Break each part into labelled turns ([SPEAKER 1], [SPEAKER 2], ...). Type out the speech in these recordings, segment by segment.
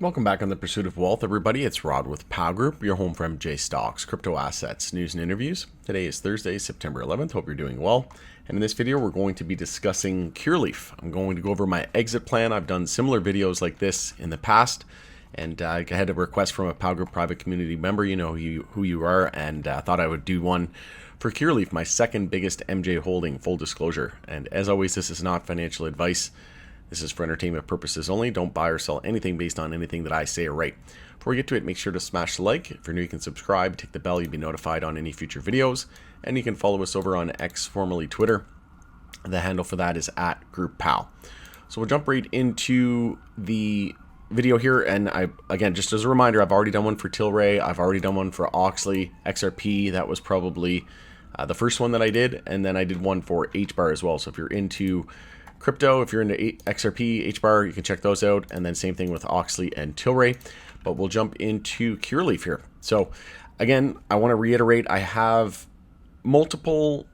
[SPEAKER 1] Welcome back on the Pursuit of Wealth, everybody. It's Rod with POW Group, your home for MJ Stocks, crypto assets, news and interviews. Today is Thursday, September 11th. Hope you're doing well. And in this video, we're going to be discussing Curaleaf. I'm going to go over my exit plan. I've done similar videos like this in the past. And I had a request from a POW Group private community member, you know who you are, and thought I would do one for Curaleaf, my second biggest MJ holding, full disclosure. And as always, this is not financial advice. This is for entertainment purposes only. Don't buy or sell anything based on anything that I say or write. Before we get to it, make sure to smash the like. If you're new, you can subscribe, tick the bell, you'll be notified on any future videos. And you can follow us over on X, formerly Twitter. The handle for that is @GroupPow. So we'll jump right into the video here. And again, just as a reminder, I've already done one for Tilray. I've already done one for Oxley, XRP. That was probably the first one that I did. And then I did one for HBAR as well. So if you're into crypto, if you're into XRP, HBAR, you can check those out. And then same thing with Oxley and Tilray. But we'll jump into Curaleaf here. So again, I want to reiterate, I have multiple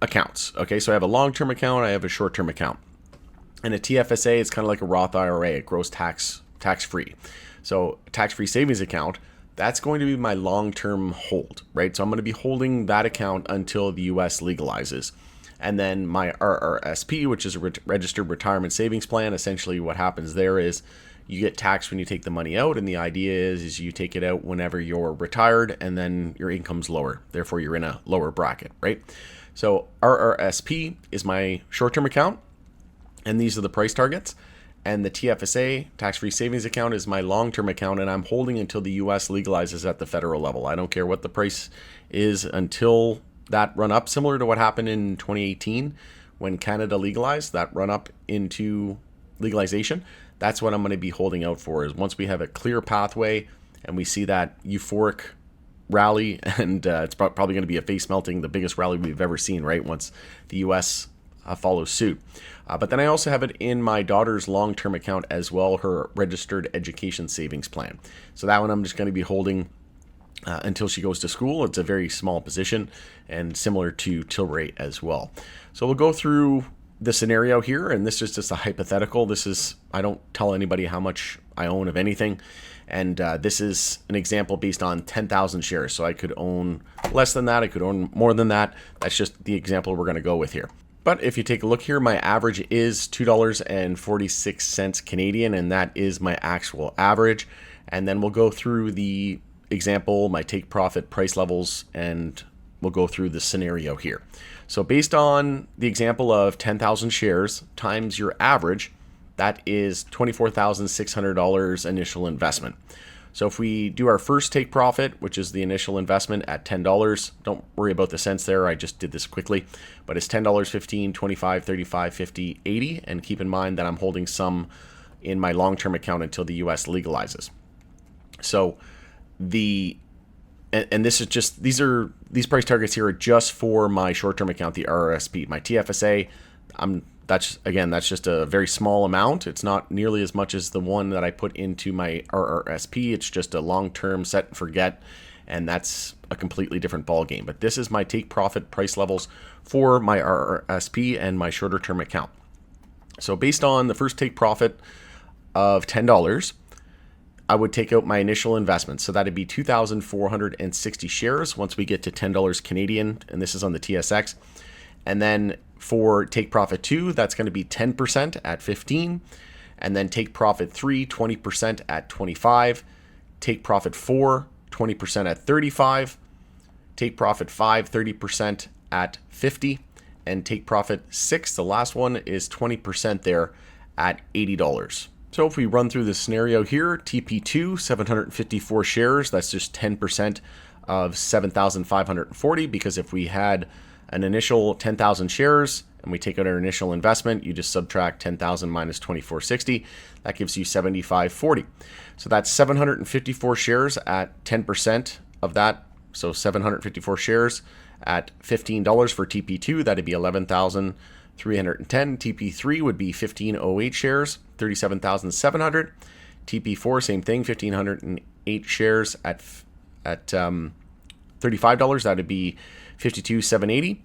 [SPEAKER 1] accounts. Okay, so I have a long-term account, I have a short-term account. And a TFSA is kind of like a Roth IRA. It grows tax-free. So a tax-free savings account, that's going to be my long-term hold, right? So I'm going to be holding that account until the US legalizes. And then my RRSP, which is a registered retirement savings plan, essentially what happens there is you get taxed when you take the money out. And the idea is you take it out whenever you're retired and then your income's lower. Therefore, you're in a lower bracket, right? So RRSP is my short-term account. And these are the price targets. And the TFSA, tax-free savings account, is my long-term account. And I'm holding until the US legalizes at the federal level. I don't care what the price is until that run up, similar to what happened in 2018 when Canada legalized, that run up into legalization. That's what I'm going to be holding out for, is once we have a clear pathway and we see that euphoric rally, and it's probably going to be a face melting, the biggest rally we've ever seen, right? Once the US follows suit. But then I also have it in my daughter's long-term account as well, her registered education savings plan. So that one I'm just going to be holding until she goes to school. It's a very small position and similar to Tilray as well. So we'll go through the scenario here, and this is just a hypothetical. I don't tell anybody how much I own of anything. And this is an example based on 10,000 shares. So I could own less than that. I could own more than that. That's just the example we're going to go with here. But if you take a look here, my average is $2.46 Canadian, and that is my actual average. And then we'll go through the example, my take profit price levels, and we'll go through the scenario here. So based on the example of 10,000 shares times your average, that is $24,600 initial investment. So if we do our first take profit, which is the initial investment at $10, don't worry about the cents there, I just did this quickly, but it's $10, $15, $25, $35, $50, $80, and keep in mind that I'm holding some in my long-term account until the US legalizes. So and this is just, these price targets here are just for my short-term account, the RRSP. My TFSA, that's just a very small amount. It's not nearly as much as the one that I put into my RRSP. It's just a long-term set and forget, and that's a completely different ball game. But this is my take profit price levels for my RRSP and my shorter-term account. So based on the first take profit of $10, I would take out my initial investment. So that'd be 2,460 shares once we get to $10 Canadian, and this is on the TSX. And then for take profit 2, that's going to be 10% at 15. And then take profit 3, 20% at 25. Take profit 4, 20% at 35. Take profit 5, 30% at 50. And take profit 6, the last one, is 20% there at $80. So if we run through the scenario here, TP2, 754 shares, that's just 10% of 7,540, because if we had an initial 10,000 shares and we take out our initial investment, you just subtract 10,000 minus 2460, that gives you 7,540. So that's 754 shares at 10% of that. So 754 shares at $15 for TP2, that'd be 11,310. TP3 would be 1,508 shares, 37,700. TP4, same thing, 1,508 shares at $35. That'd be 52,780.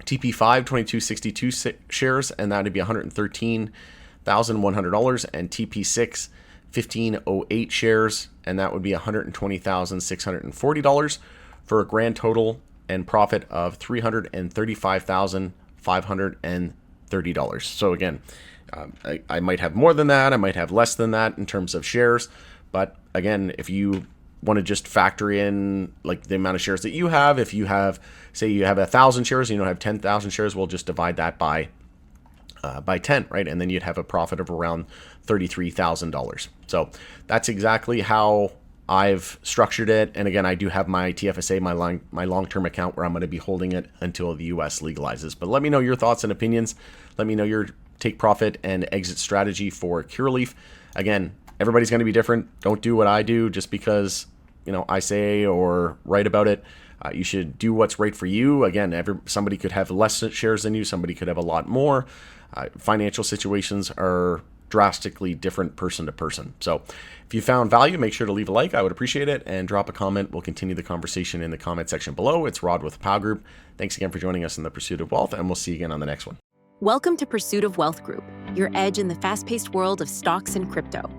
[SPEAKER 1] TP5, 2,262 shares, and that'd be $113,100. And TP6, 1508 shares, and that would be $120,640 for a grand total and profit of $335,530. So again, I might have more than that, I might have less than that in terms of shares, but again, if you want to just factor in like the amount of shares that you have, if you have, say you have 1,000 shares, you don't have 10,000 shares, we'll just divide that by 10, right? And then you'd have a profit of around $33,000. So that's exactly how I've structured it. And again, I do have my TFSA, my long-term account, where I'm going to be holding it until the US legalizes. But let me know your thoughts and opinions. Let me know your take profit and exit strategy for Curaleaf. Again, everybody's going to be different. Don't do what I do just because, you know, I say or write about it. You should do what's right for you. Again, somebody could have less shares than you. Somebody could have a lot more. Financial situations are drastically different person to person. So if you found value, make sure to leave a like. I would appreciate it. And drop a comment. We'll continue the conversation in the comment section below. It's Rod with POW Group. Thanks again for joining us in the Pursuit of Wealth, and we'll see you again on the next one.
[SPEAKER 2] Welcome to Pursuit of Wealth Group, your edge in the fast-paced world of stocks and crypto.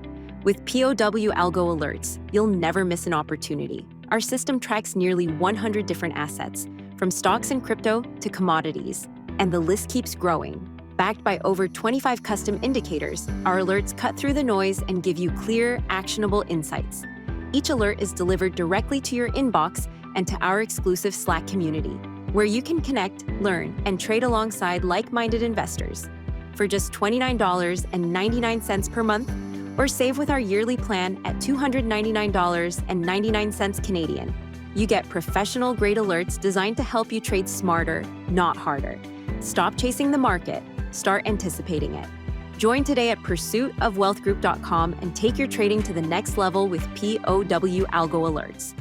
[SPEAKER 2] With POW Algo Alerts, you'll never miss an opportunity. Our system tracks nearly 100 different assets, from stocks and crypto to commodities, and the list keeps growing. Backed by over 25 custom indicators, our alerts cut through the noise and give you clear, actionable insights. Each alert is delivered directly to your inbox and to our exclusive Slack community, where you can connect, learn, and trade alongside like-minded investors. For just $29.99 per month, or save with our yearly plan at $299.99 Canadian. You get professional-grade alerts designed to help you trade smarter, not harder. Stop chasing the market. Start anticipating it. Join today at pursuitofwealthgroup.com and take your trading to the next level with POW Algo Alerts.